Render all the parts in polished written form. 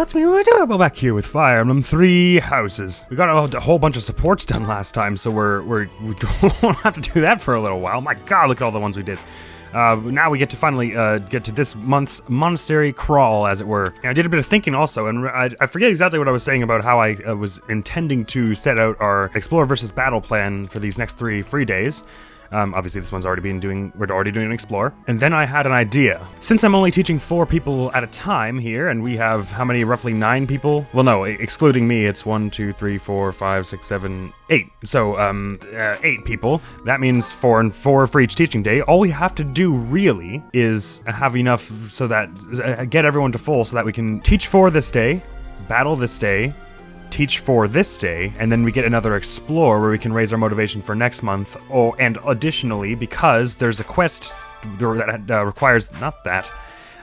lets me go back here with Fire Emblem 3 houses. We got a whole bunch of supports done last time, so we don't have to do that for a little while. My god, look at all the ones we did. Now we get to finally get to this month's monastery crawl, as it were. And I did a bit of thinking also, and I forget exactly what I was saying about how I was intending to set out our Explore versus Battle plan for these next 3 free days. Obviously this one's we're already doing an Explore. And then I had an idea. Since I'm only teaching 4 people at a time here, and we have, how many, roughly 9 people? Well, no, excluding me, it's 1, 2, 3, 4, 5, 6, 7, 8. So, 8 people. That means 4 and 4 for each teaching day. All we have to do, really, is have enough so that, get everyone to full so that we can teach 4 this day, battle this day, teach 4 this day, and then we get another Explore where we can raise our motivation for next month. Oh, and additionally, because there's a quest that requires,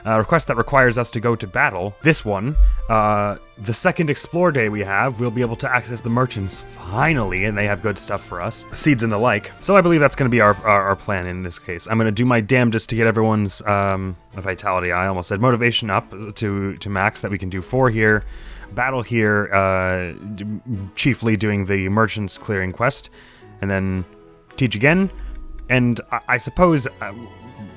request that requires us to go to battle, this one, the second Explore day we have, we'll be able to access the merchants finally, and they have good stuff for us, seeds and the like. So I believe that's going to be our plan in this case. I'm going to do my damnedest to get everyone's vitality, I almost said motivation up to max, that we can do 4 here, battle here, chiefly doing the merchants clearing quest, and then teach again. And I suppose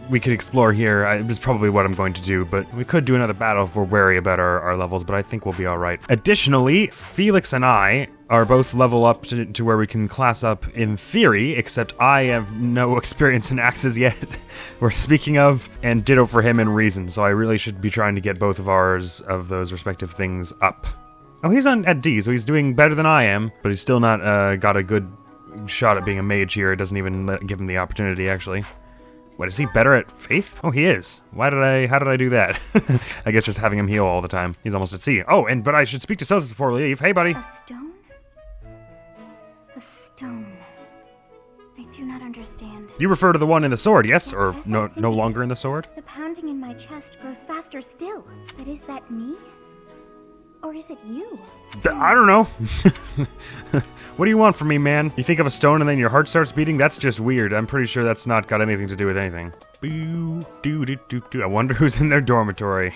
we could explore here. It's probably what I'm going to do, but we could do another battle if we're wary about our levels, but I think we'll be all right. Additionally, Felix and I are both level up to where we can class up in theory, except I have no experience in axes yet, we're speaking of, and ditto for him in reason, so I really should be trying to get both of ours of those respective things up. Oh, he's at D, so he's doing better than I am, but he's still not got a good shot at being a mage here. It doesn't even give him the opportunity, actually. What, is he better at Faith? Oh, he is. How did I do that? I guess just having him heal all the time. He's almost at C. Oh, but I should speak to Sutherland before we leave. Hey, buddy. A stone? A stone. I do not understand. You refer to the one in the sword, yes? Or no longer in the sword? The pounding in my chest grows faster still. But is that me? Or is it you? I don't know. What do you want from me, man? You think of a stone and then your heart starts beating? That's just weird. I'm pretty sure that's not got anything to do with anything. Boo, doo, doo, doo, doo. I wonder who's in their dormitory.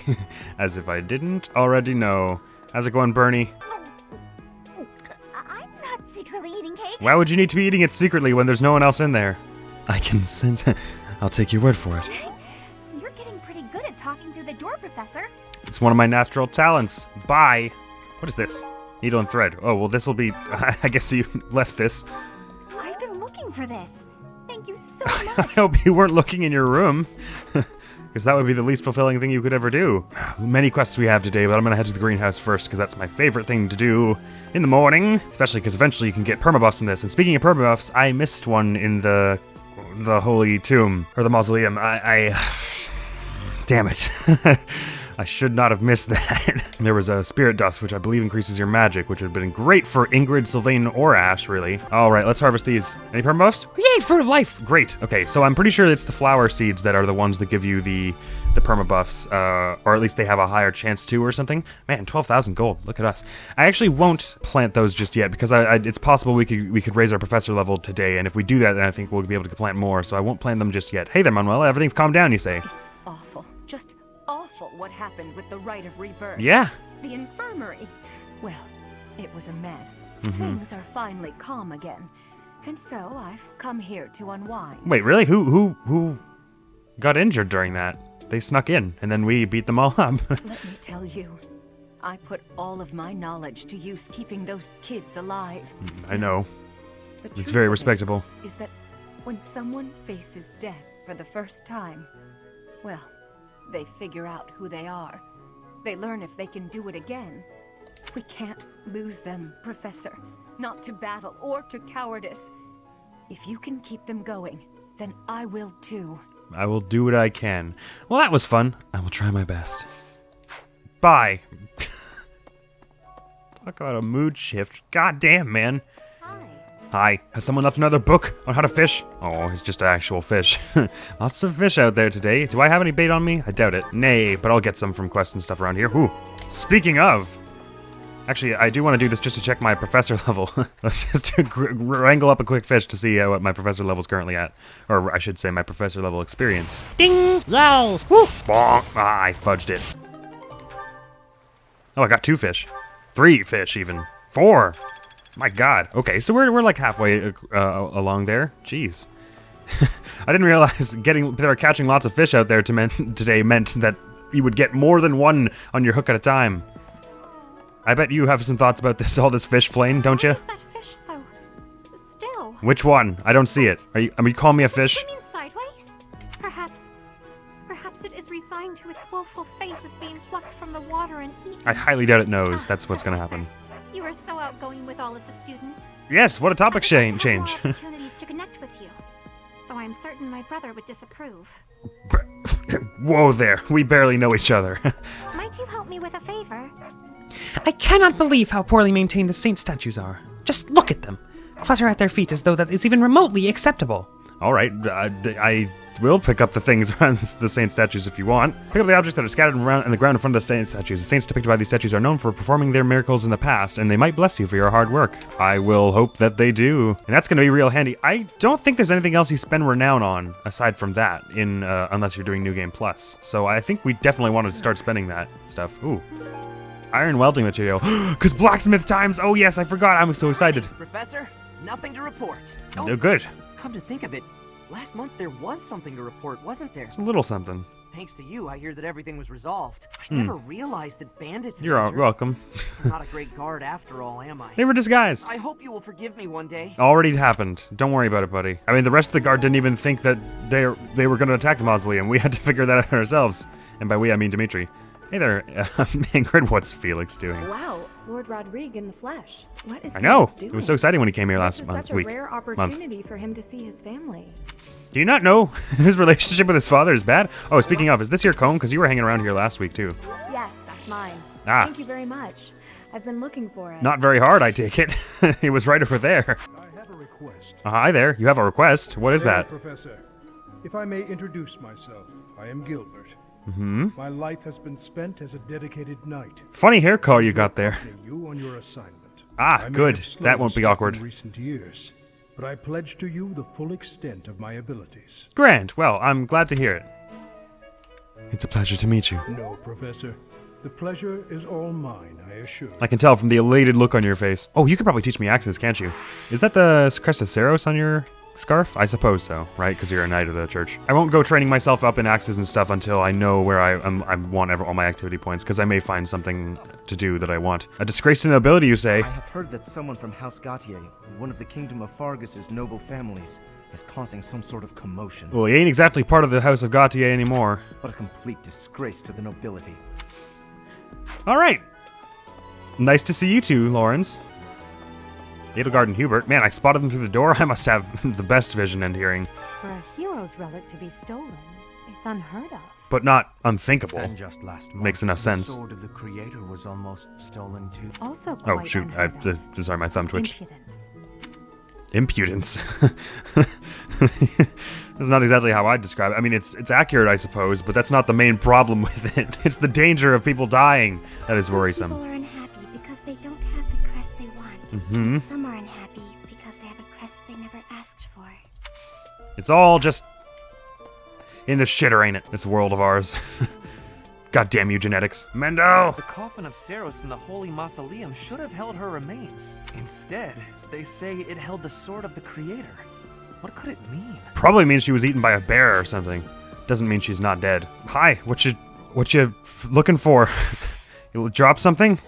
As if I didn't already know. How's it going, Bernie? I'm not secretly eating cake. Why would you need to be eating it secretly when there's no one else in there? I can sense it. I'll take your word for it. You're getting pretty good at talking through the door, Professor. It's one of my natural talents. Bye. What is this? Needle and thread. Oh, well, this will be... I guess you left this. I've been looking for this. Thank you so much. I hope you weren't looking in your room. Because that would be the least fulfilling thing you could ever do. Many quests we have today, but I'm going to head to the greenhouse first, because that's my favorite thing to do in the morning. Especially because eventually you can get permabuffs from this. And speaking of permabuffs, I missed one in the Holy Tomb. Or the Mausoleum. Damn it. I should not have missed that. There was a Spirit Dust, which I believe increases your magic, which would have been great for Ingrid, Sylvain, or Ash, really. All right, let's harvest these. Any permabuffs? Yay, Fruit of Life! Great. Okay, so I'm pretty sure it's the flower seeds that are the ones that give you the permabuffs, or at least they have a higher chance to, or something. Man, 12,000 gold. Look at us. I actually won't plant those just yet, because it's possible we could raise our professor level today, and if we do that, then I think we'll be able to plant more, so I won't plant them just yet. Hey there, Manuela. Everything's calmed down, you say? It's awful. Just awful what happened with the rite of rebirth. Yeah. The infirmary. Well, it was a mess. Mm-hmm. Things are finally calm again. And so I've come here to unwind. Wait, really? Who got injured during that? They snuck in, and then we beat them all up. Let me tell you, I put all of my knowledge to use keeping those kids alive. I know. The It's very respectable. Is that when someone faces death for the first time, well, they figure out who they are. They learn if they can do it again. We can't lose them, Professor. Not to battle or to cowardice. If you can keep them going, then I will too. I will do what I can. Well, that was fun. I will try my best. Bye. Talk about a mood shift. God damn, man. Hi. Has someone left another book on how to fish? Oh, it's just an actual fish. Lots of fish out there today. Do I have any bait on me? I doubt it. Nay, but I'll get some from quests and stuff around here. Ooh. Speaking of... Actually, I do want to do this just to check my professor level. Just to wrangle up a quick fish to see what my professor level's currently at. Or I should say my professor level experience. Ding! Lol! Woo! Bonk! Ah, I fudged it. Oh, I got 2 fish. 3 fish, even. 4. My God. Okay, so we're like halfway along there. Jeez. I didn't realize catching lots of fish out there today meant that you would get more than one on your hook at a time. I bet you have some thoughts about all this fish flaying, don't you? Why is that fish so still? Which one? I don't see it. Are you calling me a fish? Swimming sideways? Perhaps it is resigned to its woeful fate of being plucked from the water and eaten. I highly doubt it knows. That's what's gonna happen. You are so outgoing with all of the students. Yes, what a topic change. Opportunities to connect with you. Though I'm certain my brother would disapprove. Whoa there, we barely know each other. Might you help me with a favor? I cannot believe how poorly maintained the saint statues are. Just look at them. Clutter at their feet as though that is even remotely acceptable. Alright, I will pick up the things around the saint statues if you want. Pick up the objects that are scattered around on the ground in front of the saint statues. The saints depicted by these statues are known for performing their miracles in the past, and they might bless you for your hard work. I will hope that they do. And that's going to be real handy. I don't think there's anything else you spend renown on, aside from that, unless you're doing New Game Plus. So I think we definitely want to start spending that stuff. Ooh. Iron welding material. Because blacksmith times! Oh yes, I forgot. I'm so excited. Thanks, Professor. Nothing to report. Oh, good. Come to think of it, last month there was something to report, wasn't there? It's a little something. Thanks to you, I hear that everything was resolved. I never realized that bandits had You're entered. welcome. I'm not a great guard after all, am I? They were disguised. I hope you will forgive me one day. Already happened. Don't worry about it, buddy. I mean, the rest of the guard didn't even think that they were going to attack the mausoleum. We had to figure that out ourselves. And by we, I mean Dimitri. Hey there, Ingrid, what's Felix doing? Wow, Lord Rodrigue in the flesh. What is I know. Felix doing? It was so exciting when he came here last This is month. such a rare opportunity for him to see his family. Do you not know his relationship with his father is bad? Oh, speaking of, is this your comb? Because you were hanging around here last week, too. Yes, that's mine. Ah. Thank you very much. I've been looking for it. Not very hard, I take it. It was right over there. I have a request. Hi there. You have a request. What is that? Professor, if I may introduce myself, I am Gilbert. Mm-hmm. My life has been spent as a dedicated knight. Funny hair color you got there. accompany You on your assignment. Ah, I may good. have slowed That won't be somewhat awkward. In recent years, but I pledge to you the full extent of my abilities. Grand. Well, I'm glad to hear it. It's a pleasure to meet you. No, Professor. The pleasure is all mine, I assure you. I can tell from the elated look on your face. Oh, you could probably teach me axes, can't you? Is that the crest of Saros on your scarf? I suppose so, right? Because you're a knight of the church. I won't go training myself up in axes and stuff until I know where I want all my activity points, because I may find something to do that I want. A disgrace to nobility, you say? I have heard that someone from House Gautier, one of the Kingdom of Fargus's noble families, is causing some sort of commotion. Well, he ain't exactly part of the House of Gautier anymore. What a complete disgrace to the nobility. All right. Nice to see you two, Lawrence. Edelgard and Hubert. Man, I spotted them through the door. I must have the best vision and hearing. For a hero's relic to be stolen, it's unheard of. But not unthinkable. And just last month, Makes enough sense. The sword of the Creator was almost stolen too. Also quite Oh, shoot. unheard of. Sorry, my thumb twitched. Impudence. Impudence. That's not exactly how I'd describe it. I mean, it's accurate, I suppose, but that's not the main problem with it. It's the danger of people dying that is worrisome. Some people are unhappy because they don't have the crest they want. Mhm. And some are unhappy because they have a crest they never asked for. It's all just in the shitter, ain't it? This world of ours. God damn you, genetics. Mendo! The coffin of Saros in the Holy Mausoleum should have held her remains. Instead, they say it held the sword of the Creator. What could it mean? Probably means she was eaten by a bear or something. Doesn't mean she's not dead. Hi, what you looking for? You drop something?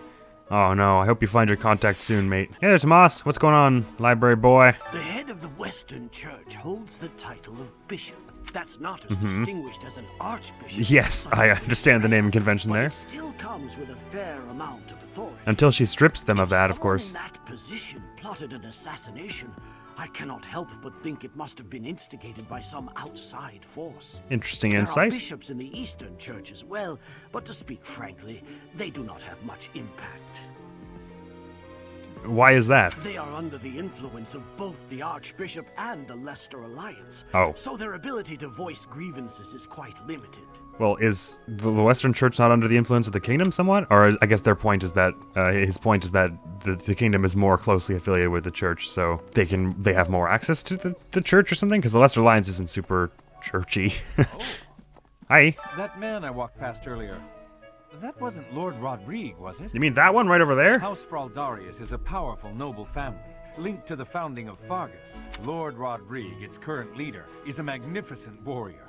Oh no, I hope you find your contact soon, mate. Hey there, Tomas. What's going on, library boy? The head of the Western Church holds the title of bishop. That's not as distinguished as an archbishop. Yes, such I as understand the naming Byleth, convention but there. it still comes with a fair amount of authority. Until she strips them of If that, of someone course. in that position plotted an assassination, I cannot help but think it must have been instigated by some outside force. Interesting There are insight. bishops in the Eastern Church as well, but to speak frankly, they do not have much impact. Why is that? They are under the influence of both the Archbishop and the Leicester Alliance. Oh. So their ability to voice grievances is quite limited. Well, is the Western Church not under the influence of the kingdom somewhat? Or I guess their point is that, his point is that the kingdom is more closely affiliated with the church, so they have more access to the church or something? Because the Leicester Alliance isn't super churchy. Hi. That man I walked past earlier. that wasn't Lord Rodrigue, was it? You mean that one right over there? House Fraldarius is a powerful noble family, linked to the founding of Fargus. Lord Rodrigue, its current leader, is a magnificent warrior.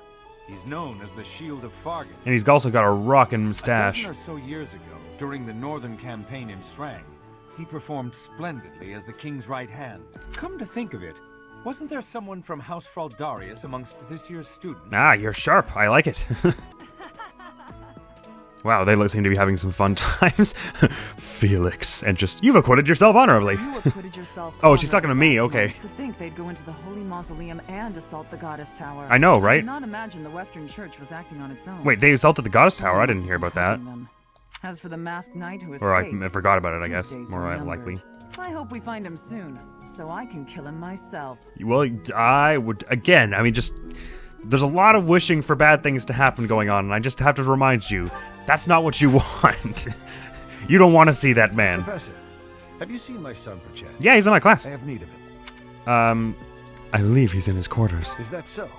He's known as the Shield of Fargus. And he's also got a rockin' mustache. A dozen or so years ago, during the northern campaign in Srang, he performed splendidly as the king's right hand. Come to think of it, wasn't there someone from House Fraldarius amongst this year's students? Ah, you're sharp. I like it. Wow, they seem to be having some fun times. Felix, and just, you've acquitted yourself honorably. You acquitted yourself. Oh, she's talking to me, last okay. month. To think they'd go into the Holy Mausoleum and assault the Goddess Tower. I know, I right? did not imagine the Western Church was acting on its own. Wait, they assaulted the Goddess Tower? I Someone didn't must hear have about that. been hiding them. As for the masked knight who Or escaped, I forgot about it, I his guess, days more are likely. numbered. I hope we find him soon, so I can kill him myself. Well, I would, again, I mean, just, there's a lot of wishing for bad things to happen going on, and I just have to remind you, that's not what you want. You don't want to see that man. Professor, have you seen my son, perchance? Yeah, he's in my class. I have need of him. I believe he's in his quarters. Is that so?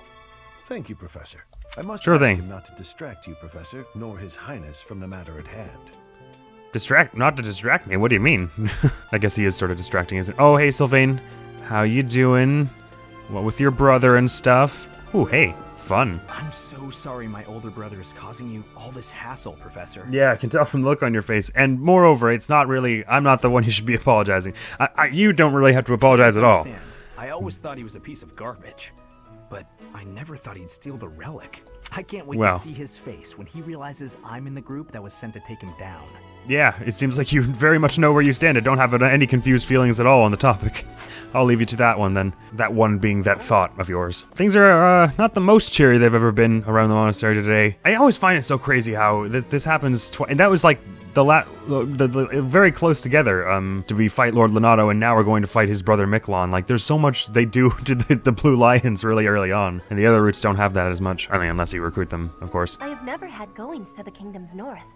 Thank you, Professor. I must Sure ask thing. him not to distract you, Professor, nor His Highness from the matter at hand. Not to distract me, what do you mean? I guess he is sort of distracting, isn't it? Oh, hey, Sylvain. How you doing? What with your brother and stuff? Ooh, hey, fun. I'm so sorry my older brother is causing you all this hassle, Professor. Yeah, I can tell from the look on your face. And moreover, it's not really, I'm not the one who should be apologizing. You don't really have to apologize at all. I always thought he was a piece of garbage, but I never thought he'd steal the relic. I can't wait to see his face when he realizes I'm in the group that was sent to take him down. Yeah, it seems like you very much know where you stand and don't have any confused feelings at all on the topic. I'll leave you to that one then. That one being that thought of yours. Things are not the most cheery they've ever been around the monastery today. I always find it so crazy how this happens and that was like the very close together to fight Lord Lenato, and now we're going to fight his brother Miklon. Like, there's so much they do to the Blue Lions really early on, and the other routes don't have that as much. I mean, unless you recruit them, of course. I have never had goings to the kingdom's north.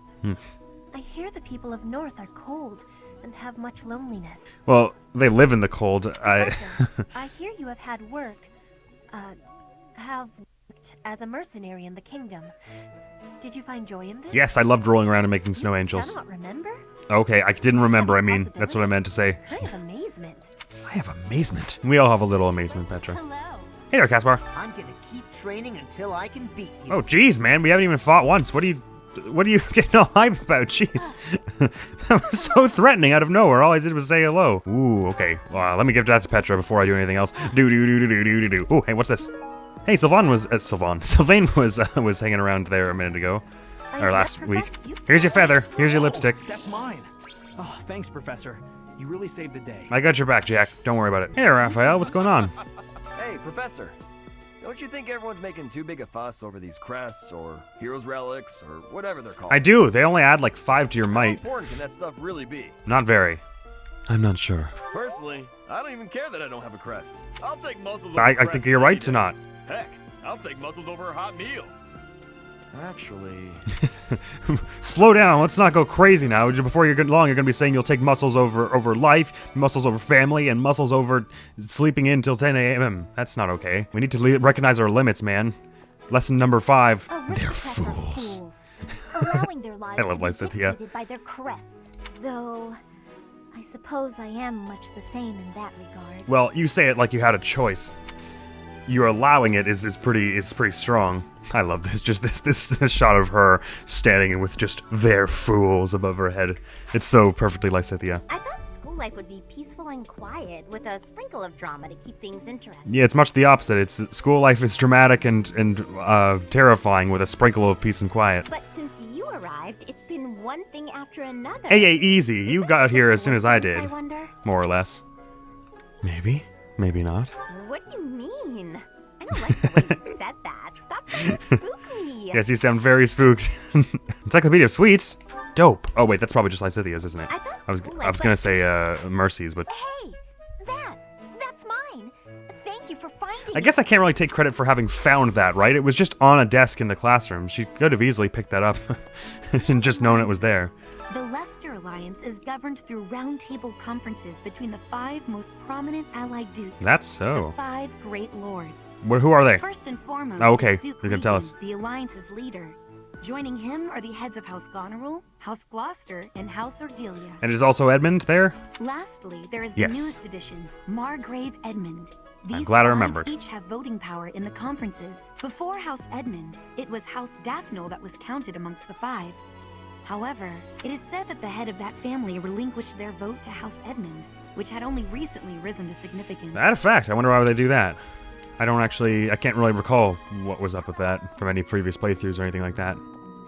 I hear the people of North are cold and have much loneliness. Well, they live in the cold. Professor, I hear you have had worked as a mercenary in the kingdom. Did you find joy in this? Yes, I loved rolling around and making snow angels. You cannot remember? Okay, I didn't remember, I mean, that's what I meant to say. I have amazement. I have amazement. We all have a little amazement, Petra. Hello. Hey there, Caspar. I'm gonna keep training until I can beat you. Oh, geez, man, we haven't even fought once. What are you getting all hype about? Jeez. That was so threatening out of nowhere. All I did was say hello. Ooh, okay. Well, let me give that to Petra before I do anything else. Do. Ooh, hey, what's this? Hey, Sylvain was hanging around there a minute ago. Or last week. Here's your feather. Here's your lipstick. That's mine. Oh, thanks, Professor. You really saved the day. I got your back, Jack. Don't worry about it. Hey, Raphael, what's going on? Hey, Professor. Don't you think everyone's making too big a fuss over these crests or heroes relics or whatever they're called? I do. They only add like 5 to your might. How important can that stuff really be? Not very. I'm not sure. Personally, I don't even care that I don't have a crest. I'll take muscles over I crests think you're right any to day. not. Heck, I'll take muscles over a hot meal. Actually... Slow down. Let's not go crazy now. Before you're long, you're going to be saying you'll take muscles over life, muscles over family, and muscles over sleeping in till 10 a.m. That's not okay. We need to recognize our limits, man. Lesson number 5. They're fools. Allowing their lives I love to be Lysithea. dictated by their crests. Though, I suppose I am much the same in that regard. Well, you say it like you had a choice. You're allowing it is pretty strong. I love this. Just this shot of her standing with just "they're fools" above her head. It's so perfectly Lysithea. I thought school life would be peaceful and quiet, with a sprinkle of drama to keep things interesting. Yeah, it's much the opposite. It's school life is dramatic and terrifying with a sprinkle of peace and quiet. But since you arrived, it's been one thing after another. Hey, easy. You got here as soon as I did. I wonder? More or less. Maybe. Maybe not. What do you mean? I don't like the way you said that. Stop trying to spook me. Yes, you sound very spooked. Encyclopedia of Sweets? Dope. Oh, wait, that's probably just Lysithea's, isn't it? I was gonna say Mercy's, but... Hey, that's mine. Thank you for finding I guess I can't really take credit for having found that, right? It was just on a desk in the classroom. She could have easily picked that up and just known it was there. The Leicester Alliance is governed through roundtable conferences between the 5 most prominent allied dukes. That's so. The 5 great lords. Who are they? First and foremost, Oh, okay. is Duke You can tell us. Leland, the Alliance's leader. Joining him are the heads of House Goneril, House Gloucester, and House Ordelia. And is also Edmund there? Lastly, there is the newest addition, Margrave Edmund. I'm glad I remembered. Each have voting power in the conferences. Before House Edmund, it was House Daphne that was counted amongst the 5. However, it is said that the head of that family relinquished their vote to House Edmund, which had only recently risen to significance. That's a fact. I wonder why would they do that. I can't really recall what was up with that from any previous playthroughs or anything like that.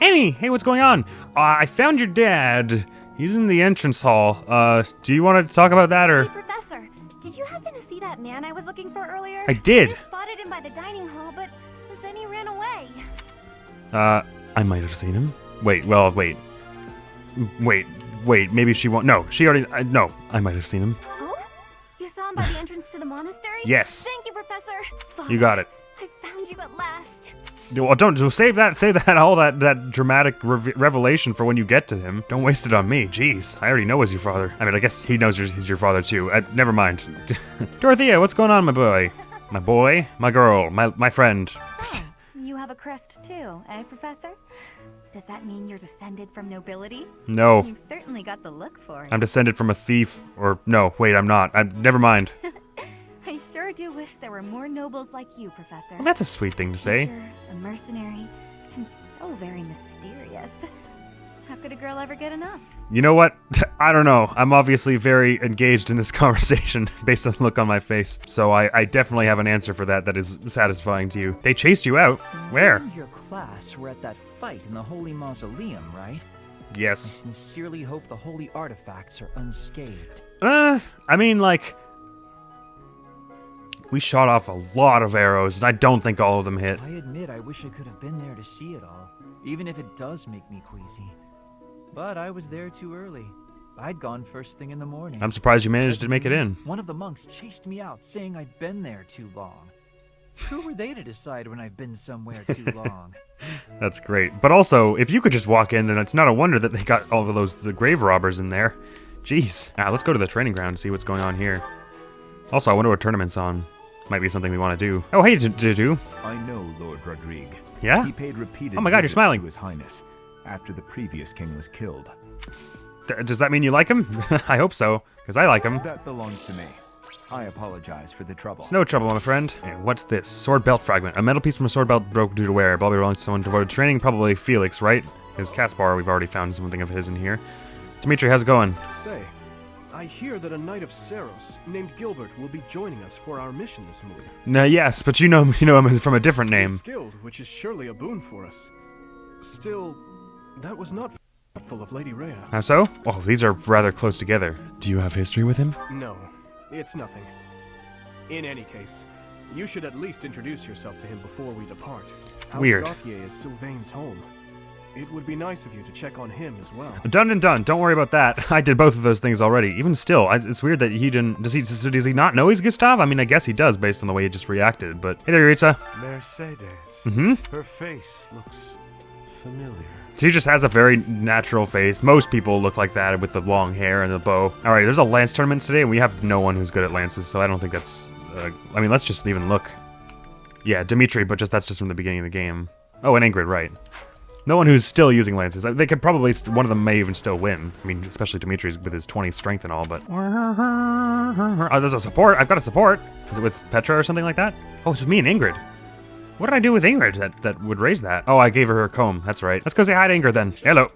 Annie, hey, what's going on? I found your dad. He's in the entrance hall. Do you want to talk about that, or? Hey, Professor, did you happen to see that man I was looking for earlier? I did. I just spotted him by the dining hall, but then he ran away. I might have seen him. Wait, maybe she won't. No, she already, no, I might have seen him. Oh? You saw him by the entrance to the monastery? Yes. Thank you, Professor. Father, You got it. I found you at last. Well, don't save that all that dramatic revelation for when you get to him. Don't waste it on me. Jeez, I already know he's your father. I mean, I guess he knows he's your father too. Never mind. Dorothea, what's going on, my boy? My boy, my girl, my friend. So, you have a crest too, eh, Professor? Does that mean you're descended from nobility? No. You've certainly got the look for it. I'm descended from a thief, or no, wait, I'm not. Never mind. I sure do wish there were more nobles like you, Professor. Well, that's a sweet thing to say. Teacher, a mercenary, and so very mysterious. How could a girl ever get enough? You know what? I don't know. I'm obviously very engaged in this conversation based on the look on my face. So I definitely have an answer for that is satisfying to you. They chased you out. Where? You and your class were at that fight in the Holy Mausoleum, right? Yes. I sincerely hope the holy artifacts are unscathed. I mean, like, we shot off a lot of arrows, and I don't think all of them hit. I admit I wish I could have been there to see it all, even if it does make me queasy. But I was there too early. I'd gone first thing in the morning. I'm surprised you managed to make it in. One of the monks chased me out, saying I'd been there too long. Who were they to decide when I've been somewhere too long? That's great. But also, if you could just walk in, then it's not a wonder that they got all of the grave robbers in there. Jeez. Let's go to the training ground and see what's going on here. Also, I wonder what tournament's on. Might be something we want to do. Oh, hey, Dudu. I know Lord Rodrigue. Yeah? He paid repeated Oh my God, you're visits smiling. to His Highness after the previous king was killed. Does that mean you like him? I hope so, because I like him. That belongs to me. I apologize for the trouble. It's no trouble, my friend. Hey, what's this? Sword belt fragment. A metal piece from a sword belt broke due to wear. Probably belongs to someone devoted to training. Probably Felix, right? Because Caspar, we've already found something of his in here. Dimitri, how's it going? Say, I hear that a knight of Saros named Gilbert will be joining us for our mission this morning. No, yes, but you know him from a different name. He's skilled, which is surely a boon for us. Still, that was not full of Lady Rhea. How so? Oh, these are rather close together. Do you have history with him? No, it's nothing. In any case, you should at least introduce yourself to him before we depart. Weird. House Gautier is Sylvain's home. It would be nice of you to check on him as well. Done and done. Don't worry about that. I did both of those things already. Even still, it's weird that he didn't... Does he not know he's Gustav? I mean, I guess he does based on the way he just reacted, but... Hey there, Yuritsa. Mercedes. Mm-hmm. Her face looks familiar. She just has a very natural face. Most people look like that with the long hair and the bow. Alright, there's a lance tournament today, and we have no one who's good at lances, so I don't think that's... I mean, let's just even look. Yeah, Dimitri, but that's just from the beginning of the game. Oh, and Ingrid, right. No one who's still using lances. They could probably... One of them may even still win. I mean, especially Dimitri's with his 20 strength and all, but... Oh, there's a support. I've got a support. Is it with Petra or something like that? Oh, it's with me and Ingrid. What did I do with Ingrid that would raise that? Oh, I gave her comb. That's right. Let's go say hi to Ingrid then. Hello.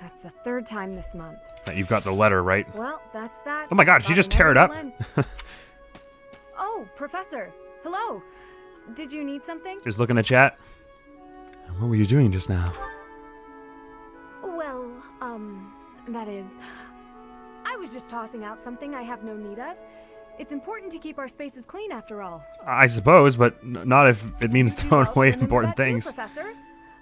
That's the 3rd time this month. You've got the letter, right? Well, that's that. Oh my God, did she just tear it up? Oh, Professor. Hello. Did you need something? Just looking at chat. What were you doing just now? Well, that is... I was just tossing out something I have no need of. It's important to keep our spaces clean after all. I suppose, but not if it means throwing away important that things. Too, Professor.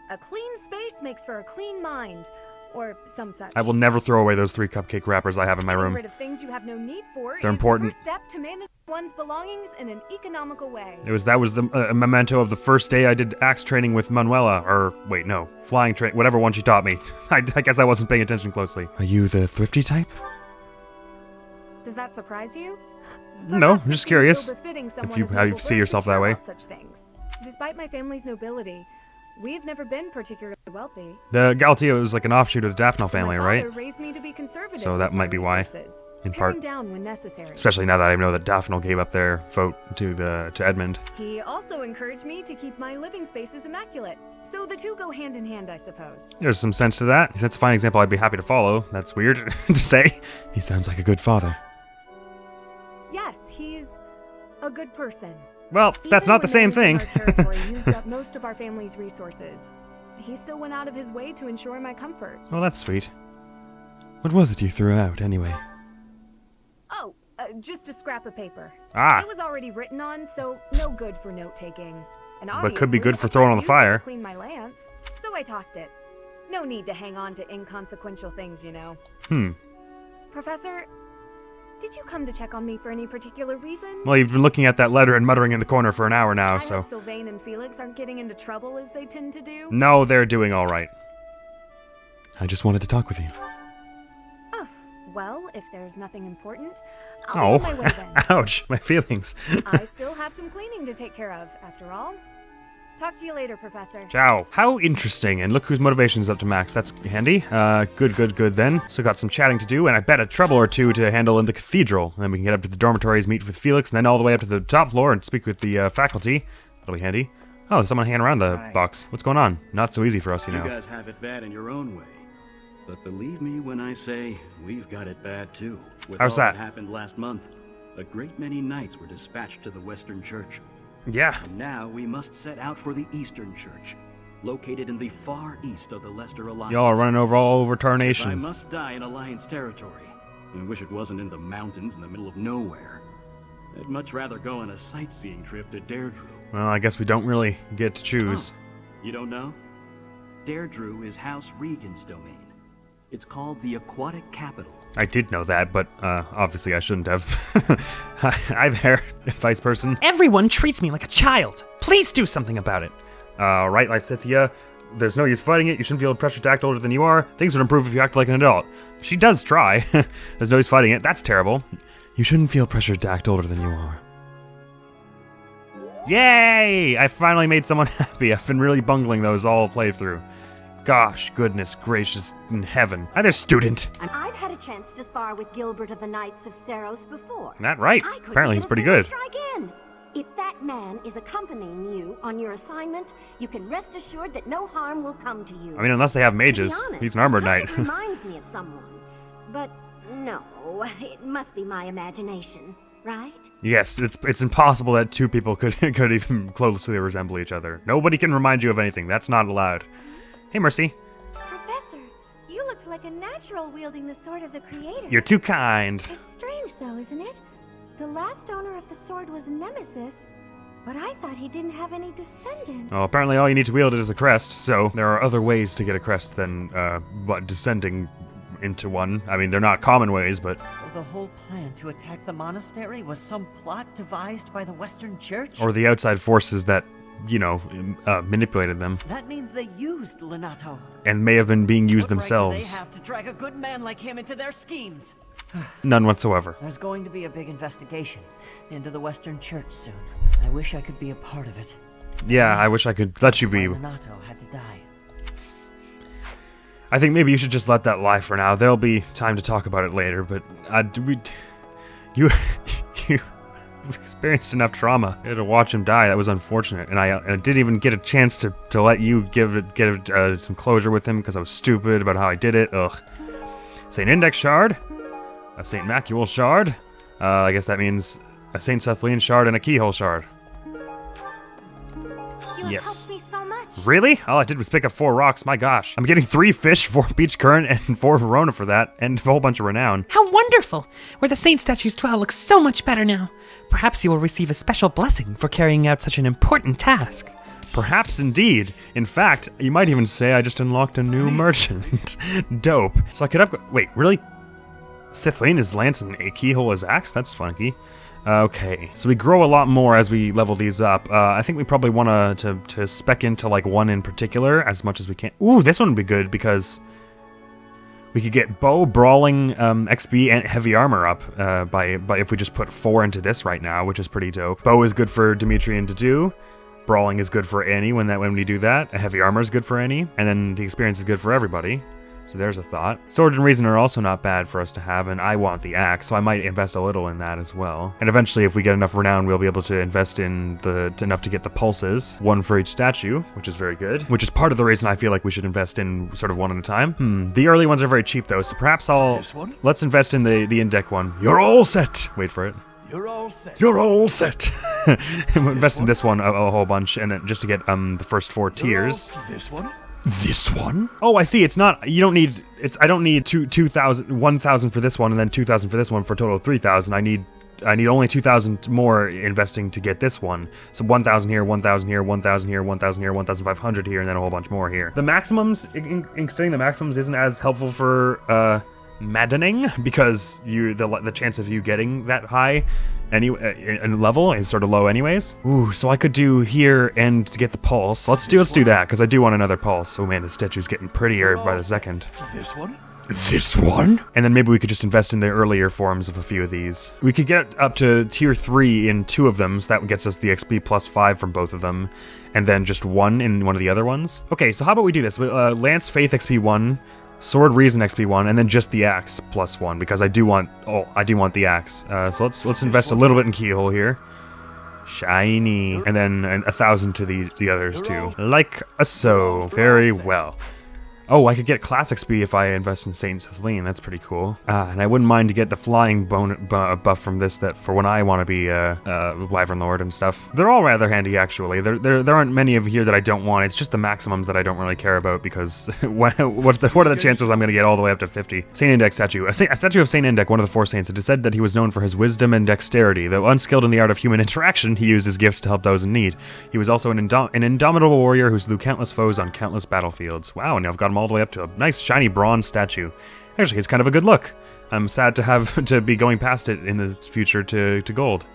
A clean space makes for a clean mind. Or some such. I will never throw away those 3 cupcake wrappers I have in my room. Getting rid of things you have no need for They're is important. the first step to manage one's belongings in an economical way. That was the memento of the first day I did axe training with Manuela, or wait, no, flying train, whatever one she taught me. I guess I wasn't paying attention closely. Are you the thrifty type? Does that surprise you? No, I'm just curious. If how you see yourself that way. Such things. Despite my family's nobility, We've never been particularly wealthy. The Galtia was like an offshoot of the Daphne So family, my right? father raised me to be conservative So that with might my be why, resources, in paring part. down when necessary. Especially now that I know that Daphne gave up their vote to Edmund. He also encouraged me to keep my living spaces immaculate. So the two go hand in hand, I suppose. There's some sense to that. That's a fine example I'd be happy to follow. That's weird to say. He sounds like a good father. Yes, he's a good person. Well, that's not the same thing. Our territory used up most of our family's resources. He still went out of his way to ensure my comfort. Well, that's sweet. What was it you threw out, anyway? Oh, just a scrap of paper. Ah. It was already written on, so no good for note-taking. And But could be good for obviously, throwing I on the can't use it to fire. clean my lance, so I tossed it. No need to hang on to inconsequential things, you know. Professor, did you come to check on me for any particular reason? Well, you've been looking at that letter and muttering in the corner for an hour now, I so... hope Sylvain and Felix aren't getting into trouble as they tend to do. No, they're doing all right. I just wanted to talk with you. Oh, well, if there's nothing important, I'll be on my way then. Ouch, my feelings. I still have some cleaning to take care of, after all. Talk to you later, Professor. Ciao. How interesting, and look whose motivation is up to max. That's handy. Good then. So got some chatting to do, and I bet a trouble or two to handle in the cathedral. And then we can get up to the dormitories, meet with Felix, and then all the way up to the top floor and speak with the faculty. That'll be handy. Oh, there's someone hanging around the box. What's going on? Not so easy for us, you know. You guys have it bad in your own way. But believe me when I say we've got it bad too. With How's all that? happened last month, a great many knights were dispatched to the Western Church. Yeah. And now we must set out for the Eastern Church, located in the far east of the Leicester Alliance. Y'all are running all over If I Tarnation. must die in Alliance territory, I wish it wasn't in the mountains in the middle of nowhere. I'd much rather go on a sightseeing trip to Deirdre. Well, I guess we don't really get to choose. You don't know? Deirdre is House Regan's domain. It's called the Aquatic Capital. I did know that, but obviously I shouldn't have. Hi there, vice person. Everyone treats me like a child. Please do something about it. Right, Lysithia. There's no use fighting it. You shouldn't feel the pressure to act older than you are. Things would improve if you act like an adult. She does try. There's no use fighting it. That's terrible. You shouldn't feel pressured to act older than you are. Yay! I finally made someone happy. I've been really bungling those all playthrough. Gosh, goodness gracious in heaven. Hi there, student. I've had a chance to spar with Gilbert of the Knights of Seros before. That right. I couldn't Apparently get he's a pretty single good. strike in. If that man is accompanying you on your assignment, you can rest assured that no harm will come to you. I mean, unless they have mages. To be honest, He's an armored he kind knight. of reminds me of someone, but no, it must be my imagination, right? Yes, it's impossible that two people could even closely resemble each other. Nobody can remind you of anything. That's not allowed. Hey, Mercy. Professor, you looked like a natural wielding the sword of the Creator. You're too kind. It's strange, though, isn't it? The last owner of the sword was Nemesis, but I thought he didn't have any descendants. Well, apparently all you need to wield it is a crest, so there are other ways to get a crest than descending into one. I mean, they're not common ways, but... So the whole plan to attack the monastery was some plot devised by the Western Church? Or the outside forces that, you know, manipulated them. That means they used Lenato. And may have been being used What right do themselves. they have to drag a good man like him into their schemes? None whatsoever. There's going to be a big investigation into the Western Church soon. I wish I could be a part of it. Yeah, I wish I could let you be. Lenato had to die. I think maybe you should just let that lie for now. There'll be time to talk about it later, but you experienced enough trauma. You had to watch him die. That was unfortunate, and I didn't even get a chance to let you get some closure with him because I was stupid about how I did it. Ugh. Saint Index Shard, a Saint Macule Shard. I guess that means a Saint Sutherland Shard and a Keyhole Shard. You Yes. helped me so much. Really? All I did was pick up 4 rocks. My gosh. I'm getting 3 fish, 4 beach current, and 4 Verona for that, and a whole bunch of renown. How wonderful! Where the saint statues dwell looks so much better now. Perhaps you will receive a special blessing for carrying out such an important task. Perhaps indeed. In fact, you might even say I just unlocked a new merchant. Dope. So I could upgrade. Wait, really? Sithleen is lance and a keyhole is axe? That's funky. Okay, so we grow a lot more as we level these up. I think we probably want to spec into like one in particular as much as we can. Ooh, this one would be good because we could get bow, brawling, XP, and heavy armor up by if we just put 4 into this right now, which is pretty dope. Bow is good for Dimitri and Dedu. Brawling is good for any when we do that. A heavy armor is good for any. And then the experience is good for everybody. So there's a thought. Sword and Reason are also not bad for us to have, and I want the axe, so I might invest a little in that as well. And eventually, if we get enough renown, we'll be able to invest in enough to get the pulses. One for each statue, which is very good. Which is part of the reason I feel like we should invest in sort of one at a time. The early ones are very cheap though, so perhaps let's invest in the in-deck one. You're all set! Wait for it. You're all set. You're all set! We'll invest in this one a whole bunch, and then just to get the first 4 tiers. This one? This one? Oh, I see. It's not. You don't need. I don't need 1,000 for this one, and then 2,000 for this one for a total of 3,000. I need only 2,000 more investing to get this one. So 1,000 here, 1,000 here, 1,000 here, 1,000 here, 1,500 here, and then a whole bunch more here. The maximums, in studying the maximums, isn't as helpful for maddening because the chance of you getting that high and level is sort of low anyways. Ooh, so I could do here and to get the pulse. Let's do that because I do want another pulse. Oh man, the statue's getting prettier by the second. This one? This one? And then maybe we could just invest in the earlier forms of a few of these. We could get up to tier 3 in 2 of them, so that gets us the XP plus 5 from both of them, and then just 1 in one of the other ones. Okay, so how about we do this? Lance Faith XP 1, Sword Reason XP 1, and then just the axe plus 1 because I do want the axe. So let's invest a little bit in Keyhole here. Shiny, and then 1,000 to the others too. Like so, very well. Oh, I could get class XP if I invest in Saint Sutherland. That's pretty cool. And I wouldn't mind to get the flying buff from this for when I want to be Wyvern Lord and stuff. They're all rather handy, actually. There aren't many of here that I don't want. It's just the maximums that I don't really care about because what are the chances I'm going to get all the way up to 50? Saint Indek statue. A statue of Saint Indek, one of the 4 saints. It is said that he was known for his wisdom and dexterity. Though unskilled in the art of human interaction, he used his gifts to help those in need. He was also an indomitable warrior who slew countless foes on countless battlefields. Wow, and I've got him all the way up to a nice shiny bronze statue. Actually, it's kind of a good look. I'm sad to have to be going past it in the future to gold.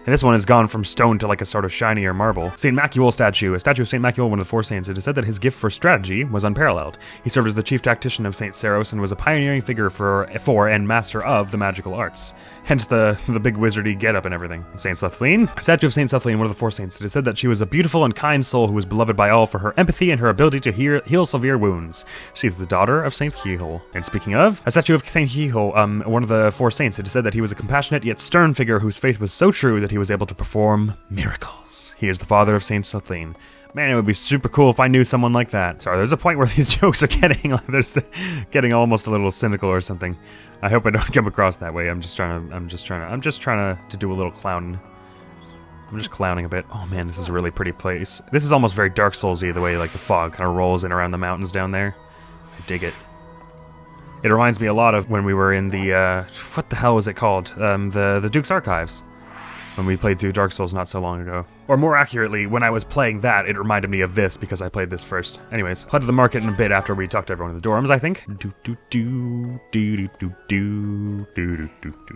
And this one has gone from stone to like a sort of shinier marble. St. Macuel statue. A statue of St. Macuel, one of the 4 saints. It is said that his gift for strategy was unparalleled. He served as the chief tactician of St. Saros and was a pioneering figure for and master of the magical arts. Hence the big wizardy getup and everything. St. Sutherland. A statue of St. Sutherland, one of the 4 saints. It is said that she was a beautiful and kind soul who was beloved by all for her empathy and her ability to heal severe wounds. She is the daughter of St. Keyhole. And speaking of, a statue of St. Keyhole, one of the 4 saints. It is said that he was a compassionate yet stern figure whose faith was so true that he was able to perform miracles. He is the father of Saint Sutherland. Man, it would be super cool if I knew someone like that. Sorry, there's a point where these jokes are getting almost a little cynical or something. I hope I don't come across that way. I'm just trying to do a little clowning. I'm just clowning a bit. Oh man, this is a really pretty place. This is almost very Dark Souls-y, the way like the fog kind of rolls in around the mountains down there. I dig it. It reminds me a lot of when we were in the what the hell was it called? The Duke's Archives. When we played through Dark Souls not so long ago. Or more accurately, when I was playing that, it reminded me of this because I played this first. Anyways, head to the market in a bit after we talked to everyone in the dorms, I think.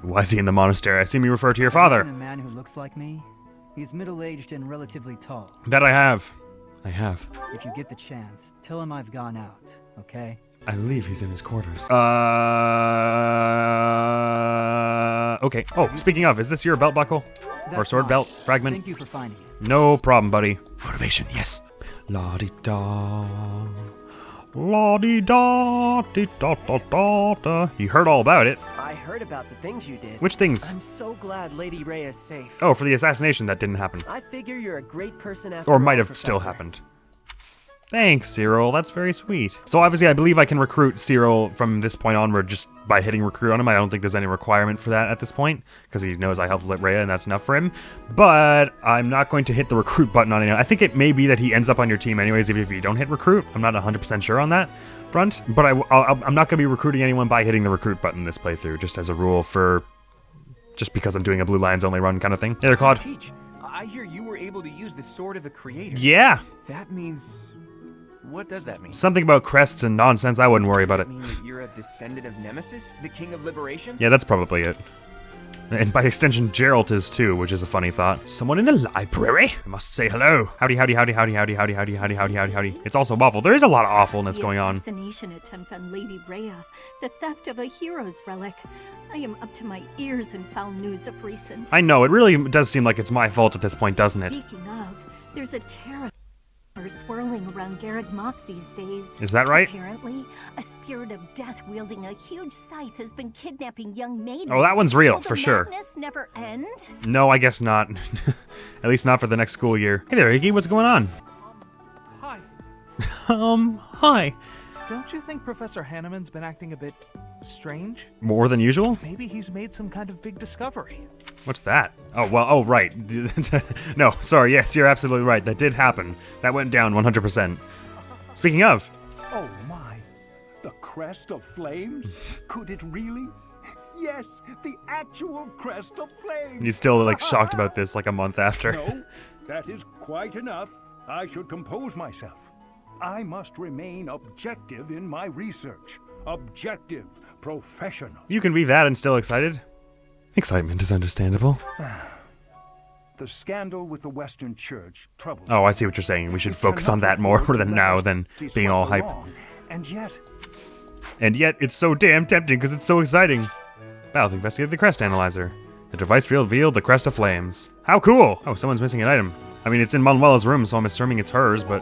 Why is he in the monastery? I see me refer to your father. A man who looks like me. He's middle-aged and relatively tall. That I have. I have. If you get the chance, tell him I've gone out, okay? I believe he's in his quarters. Okay. Oh, speaking of, is this your belt buckle? Or sword belt fragment? Thank you for finding it. No problem, buddy. Motivation, yes. La-di-da. La-di-da. Di-da-da-da-da. You heard all about it. I heard about the things you did. Which things? I'm so glad Lady Ray is safe. Oh, for the assassination that didn't happen. I figure you're a great person after all, or might have Professor. still happened. Thanks, Cyril. That's very sweet. So obviously, I believe I can recruit Cyril from this point onward just by hitting recruit on him. I don't think there's any requirement for that at this point, because he knows I helped Rhea, and that's enough for him. But I'm not going to hit the recruit button on him. I think it may be that he ends up on your team anyways if you don't hit recruit. I'm not 100% sure on that front. But I'm not going to be recruiting anyone by hitting the recruit button this playthrough, just as a rule for... just because I'm doing a Blue Lions only run kind of thing. Hey there, Claude. Teach, I hear you were able to use the Sword of the Creator. Yeah. That means... what does that mean? Something about crests and nonsense. I wouldn't worry about it. Does that mean that you're a descendant of Nemesis, the King of Liberation? Yeah, that's probably it. And by extension, Geralt is too, which is a funny thought. Someone in the library? I must say hello. Howdy, howdy, howdy, howdy, howdy, howdy, howdy, howdy, howdy, howdy, howdy. It's also awful. There is a lot of awfulness going on. The assassination attempt on Lady Rhea, the theft of a hero's relic. I am up to my ears in foul news of recent. I know, it really does seem like it's my fault at this point, doesn't it? Speaking of, There's a terror swirling around Garreg Mach these days. Is that right? Apparently, a spirit of death wielding a huge scythe has been kidnapping young maidens. Oh, that one's real, Will for the sure. madness never end? No, I guess not. At least not for the next school year. Hey there, Iggy, what's going on? Hi. Hi. Don't you think Professor Hanneman's been acting a bit strange? More than usual? Maybe he's made some kind of big discovery. What's that? Oh, well, oh, right. No, sorry, yes, you're absolutely right. That did happen. That went down 100%. Speaking of. Oh my, the crest of flames? Could it really? Yes, the actual crest of flames. He's still, like, shocked about this, like, a month after. No, that is quite enough. I should compose myself. I must remain objective in my research. Objective, professional. You can be that and still excited. Excitement is understandable. The scandal with the Western Church troubles Oh, I see what you're saying. We should focus on that more than now than being all hype. And yet, it's so damn tempting because it's so exciting. Byleth investigated the crest analyzer. The device revealed the crest of flames. How cool! Oh, someone's missing an item. I mean, it's in Manuela's room, so I'm assuming it's hers, but...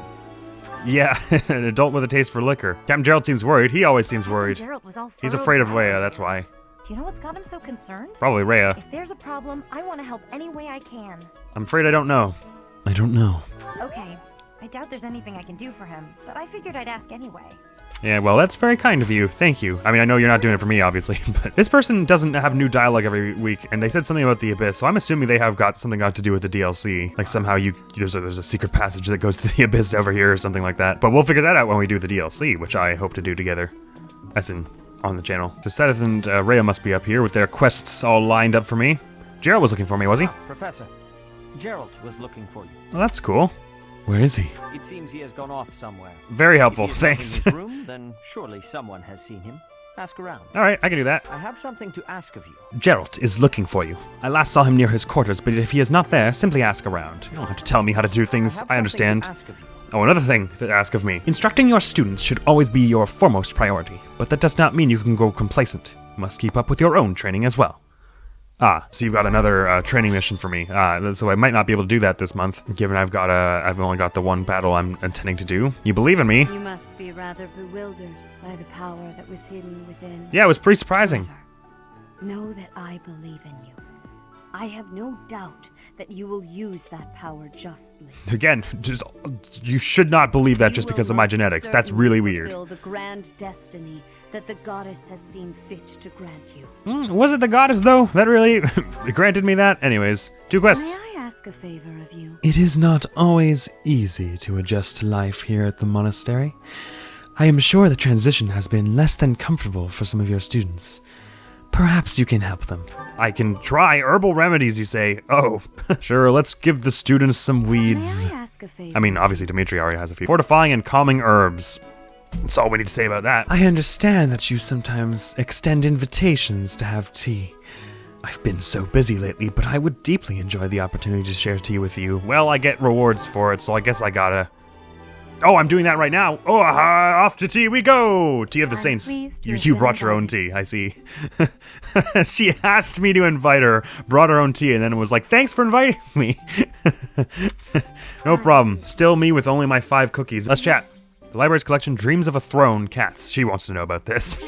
Yeah, an adult with a taste for liquor. Captain Gerald seems worried. He always seems worried. Gerald was all He's afraid of Rhea, that's why. Do you know what's got him so concerned? Probably Rhea. If there's a problem, I want to help any way I can. I'm afraid I don't know. I don't know. Okay, I doubt there's anything I can do for him, but I figured I'd ask anyway. Yeah, well, that's very kind of you. Thank you. I mean, I know you're not doing it for me, obviously, but this person doesn't have new dialogue every week, and they said something about the Abyss, so I'm assuming they have got something got to do with the DLC. Like, somehow there's a secret passage that goes to the Abyss over here or something like that. But we'll figure that out when we do the DLC, which I hope to do together. As in, on the channel. So Seth and Rhea must be up here with their quests all lined up for me. Gerald was looking for me, was he? Professor, Gerald was looking for you. Well, that's cool. Where is he? It seems he has gone off somewhere. Very helpful, If he is thanks. not in his room, then surely someone has seen him. Ask around. All right, I can do that. I have something to ask of you. Gerald is looking for you. I last saw him near his quarters, but if he is not there, simply ask around. You don't have to tell me how to do things. I understand. Oh, another thing to ask of me. Instructing your students should always be your foremost priority, but that does not mean you can go complacent. You must keep up with your own training as well. Ah, so you've got another training mission for me. So I might not be able to do that this month, given I've only got the one battle I'm intending to do. You believe in me? You must be rather bewildered by the power that was hidden within. Yeah, it was pretty surprising. Know that I believe in you. I have no doubt that you will use that power justly. Again, you should not believe that just because of my genetics. That's really weird. Fulfill the grand destiny that the goddess has seen fit to grant you. Was it the goddess, though? That really granted me that? Anyways, 2 quests. May I ask a favor of you? It is not always easy to adjust to life here at the monastery. I am sure the transition has been less than comfortable for some of your students. Perhaps you can help them. I can try herbal remedies, you say. Oh, sure, let's give the students some weeds. May I ask a favor? I mean, obviously Dimitri already has a few. Fortifying and calming herbs. That's all we need to say about that. I understand that you sometimes extend invitations to have tea. I've been so busy lately, but I would deeply enjoy the opportunity to share tea with you. Well, I get rewards for it, so I guess I gotta... Oh, I'm doing that right now. Oh, off to tea we go. Tea of the Saints. You brought your own tea, I see. She asked me to invite her, brought her own tea, and then was like, thanks for inviting me. No problem. Still me with only my 5 cookies. Let's chat. The library's collection, Dreams of a Throne, Cats. She wants to know about this.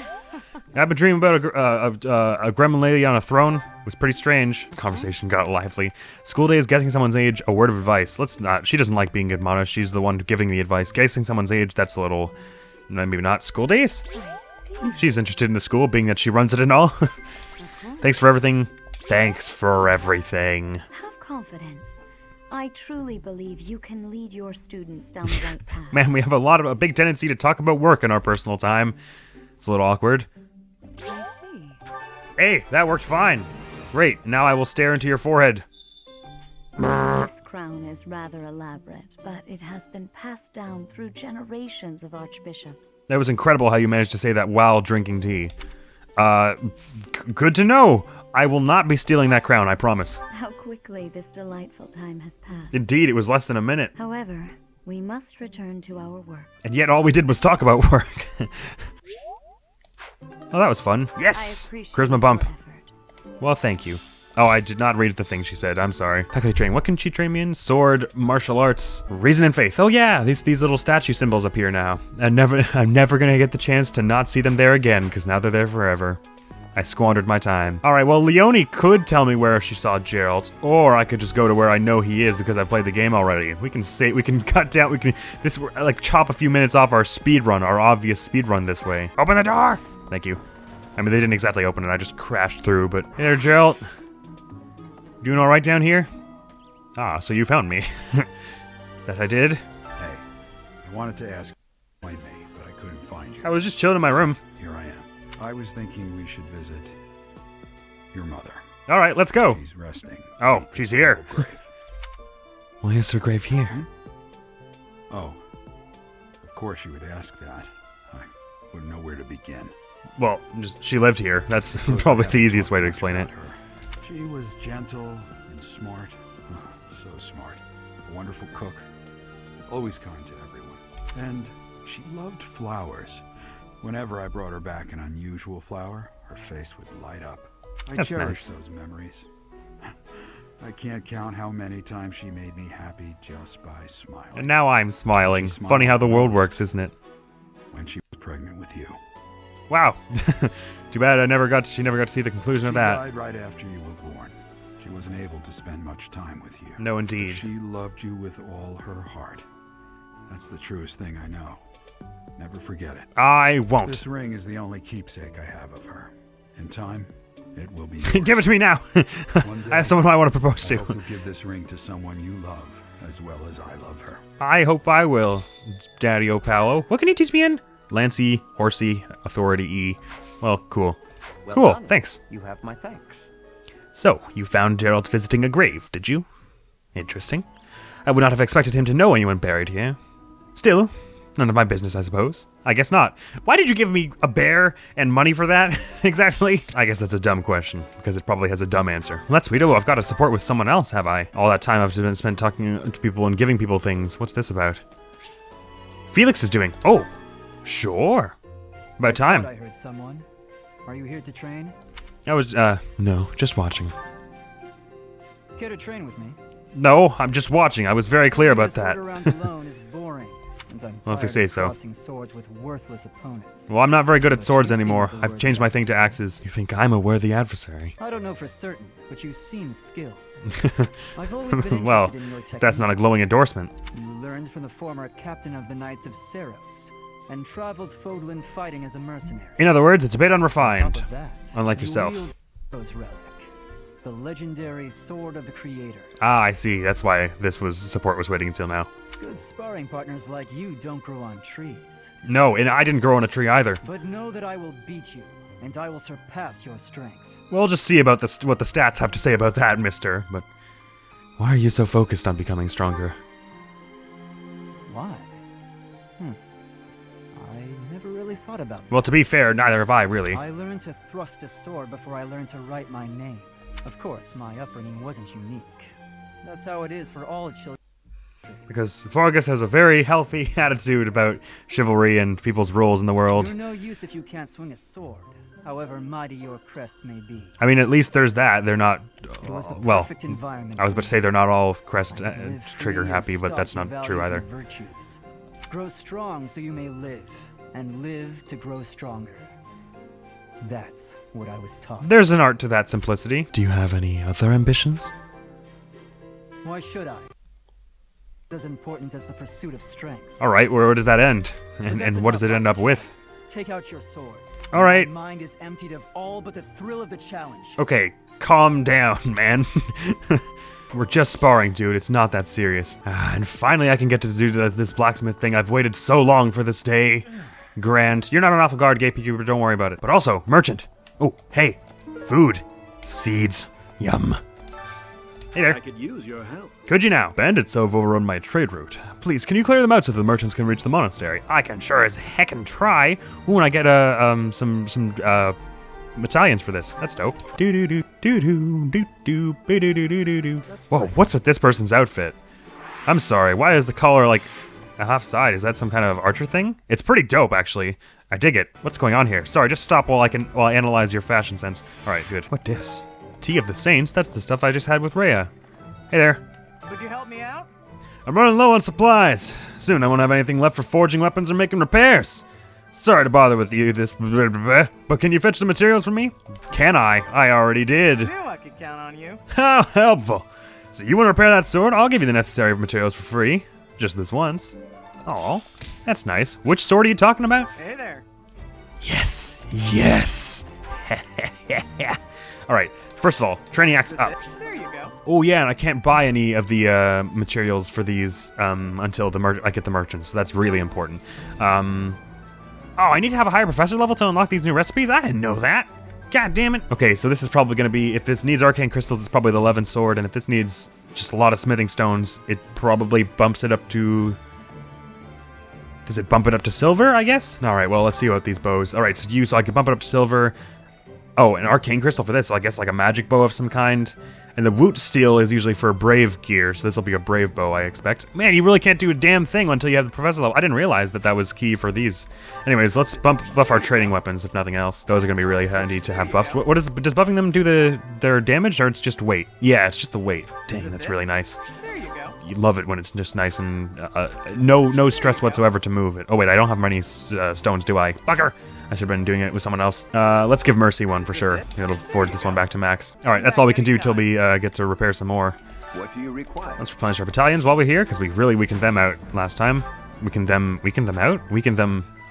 I've been dreaming about a gremlin lady on a throne. It was pretty strange. Conversation got lively. School days, guessing someone's age, a word of advice. Let's not. She doesn't like being admonished. She's the one giving the advice. Guessing someone's age, that's a little... Maybe not. School days? She's interested in the school, being that she runs it and all. Thanks for everything. Thanks for everything. Have confidence. I truly believe you can lead your students down the right path. Man, we have a big tendency to talk about work in our personal time. It's a little awkward. I see. Hey, that worked fine. Great, now I will stare into your forehead. This crown is rather elaborate, but it has been passed down through generations of archbishops. That was incredible how you managed to say that while drinking tea. Good to know. I will not be stealing that crown, I promise. How quickly this delightful time has passed. Indeed, it was less than a minute. However, we must return to our work. And yet all we did was talk about work. Oh, that was fun. Yes! Charisma bump. Well, thank you. Oh, I did not read the thing she said. I'm sorry. How can I train? What can she train me in? Sword, martial arts, reason and faith. Oh yeah, these little statue symbols up here now. I'm never gonna get the chance to not see them there again, because now they're there forever. I squandered my time. All right, well, Leonie could tell me where she saw Geralt, or I could just go to where I know he is because I've played the game already. We can cut down, like chop a few minutes off our speed run, our obvious speed run this way. Open the door! Thank you. I mean, they didn't exactly open it, I just crashed through, but hey there, Geralt. Doing all right down here? Ah, so you found me. That I did? Hey, I wanted to ask you to find me, but I couldn't find you. I was just chilling in my room. Here I am. I was thinking we should visit your mother. All right, let's go. She's resting. Oh, she's here. Why is her grave here? Oh, of course you would ask that. I wouldn't know where to begin. Well, she lived here. That's probably the easiest way to explain it. She was gentle and smart. Oh, so smart. A wonderful cook. Always kind to everyone. And she loved flowers. Whenever I brought her back an unusual flower, her face would light up. I cherish those memories. I can't count how many times she made me happy just by smiling. And now I'm smiling. Funny how the world works, isn't it? When she was pregnant with you. Wow. Too bad she never got to see the conclusion of that. She died right after you were born. She wasn't able to spend much time with you. No, indeed. But she loved you with all her heart. That's the truest thing I know. Never forget it. I won't. This ring is the only keepsake I have of her. In time, it will be Give it to me now. I have someone who I want to propose to. I hope you'll give this ring to someone you love, as well as I love her. I hope I will, Daddy O'Paolo. What can you teach me in? Lancy, Horsey, Authority E. Well, cool. Well cool, done. Thanks. You have my thanks. So, you found Geralt visiting a grave, did you? Interesting. I would not have expected him to know anyone buried here. Still, none of my business, I suppose. I guess not. Why did you give me a bear and money for that, exactly? I guess that's a dumb question, because it probably has a dumb answer. Well, that's sweet. Oh, I've got to support with someone else, have I? All that time I've been spent talking to people and giving people things. What's this about? Felix is doing... Oh, sure. About time. I heard someone. Are you here to train? I was, no, just watching. Care to train with me? No, I'm just watching. I was very clear about that. Around alone is boring, and I'm well, if you say so. Crossing swords with worthless opponents. Well, I'm not very good at swords anymore. I've changed my thing to axes. You think I'm a worthy adversary? I don't know for certain, but you seem skilled. I've always been interested well, in your technique. That's not a glowing endorsement. You learned from the former captain of the Knights of Seros, and traveled Fodlan fighting as a mercenary. In other words, it's a bit unrefined. On top of that, unlike yourself. Relic, the legendary sword of the creator. Ah, I see. That's why this support was waiting until now. Good sparring partners like you don't grow on trees. No, and I didn't grow on a tree either. But know that I will beat you, and I will surpass your strength. We'll just see about what the stats have to say about that, mister. But why are you so focused on becoming stronger? Why? I never really thought about that. Well, to be fair, neither have I, really. I learned to thrust a sword before I learned to write my name. Of course, my upbringing wasn't unique. That's how it is for all children. Because Vargas has a very healthy attitude about chivalry and people's roles in the world. You're no use if you can't swing a sword, however mighty your crest may be. I mean, at least there's that. They're not... well, environment I was about to say they're not all crest trigger happy, but that's not true either. Virtues. Grow strong so you may live, and live to grow stronger. That's what I was taught. There's an art to that simplicity. Do you have any other ambitions? Why should I? As important as the pursuit of strength. All right, where does that end? And what does it end up with? Take out your sword. All right. My mind is emptied of all but the thrill of the challenge. Okay, calm down, man. We're just sparring, dude. It's not that serious. And finally I can get to do this blacksmith thing. I've waited so long for this day. Grand. You're not an awful guard, gatekeeper, don't worry about it. But also, merchant. Oh, hey. Food. Seeds. Yum. Hey there. I could use your help. Could you now? Bandits have overrun my trade route. Please, can you clear them out so the merchants can reach the monastery? I can sure as heckin' try. Ooh, and I get some medallions for this. That's dope. Whoa, what's with this person's outfit? I'm sorry, why is the collar like a half side? Is that some kind of archer thing? It's pretty dope, actually. I dig it. What's going on here? Sorry, just stop while I analyze your fashion sense. All right, good. What dis? Tea of the Saints? That's the stuff I just had with Rhea. Hey there. Would you help me out? I'm running low on supplies. Soon I won't have anything left for forging weapons or making repairs. Sorry to bother with you but can you fetch some materials for me? Can I? I already did. I knew I could count on you. How helpful. So you want to repair that sword? I'll give you the necessary materials for free. Just this once. Oh, that's nice. Which sword are you talking about? Hey there. Yes. Yes. All right. First of all, training axe up. There you go. Oh yeah, and I can't buy any of the materials for these until I get the merchants. So that's really important. Oh, I need to have a higher professor level to unlock these new recipes? I didn't know that. God damn it. Okay, so this is probably going to be, if this needs arcane crystals, it's probably the 11th sword, and if this needs just a lot of smithing stones, it probably bumps it up to... Does it bump it up to silver, I guess? All right, well, let's see about these bows. All right, so I can bump it up to silver. Oh, an arcane crystal for this, so I guess like a magic bow of some kind. And the woot steel is usually for brave gear, so this will be a brave bow, I expect. Man, you really can't do a damn thing until you have the professor level. I didn't realize that was key for these. Anyways, let's buff our trading weapons, if nothing else. Those are going to be really handy to have buffed. Does buffing them do their damage, or it's just weight? Yeah, it's just the weight. Dang, that's really nice. There you go. You love it when it's just nice and no stress whatsoever to move it. Oh wait, I don't have many stones, do I? Bugger! I should have been doing it with someone else. Let's give Mercy one for sure. It'll forge this one back to max. All right, that's all we can do till we get to repair some more. What do you require? Let's replenish our battalions while we're here, because we really weakened them out last time. Weakened them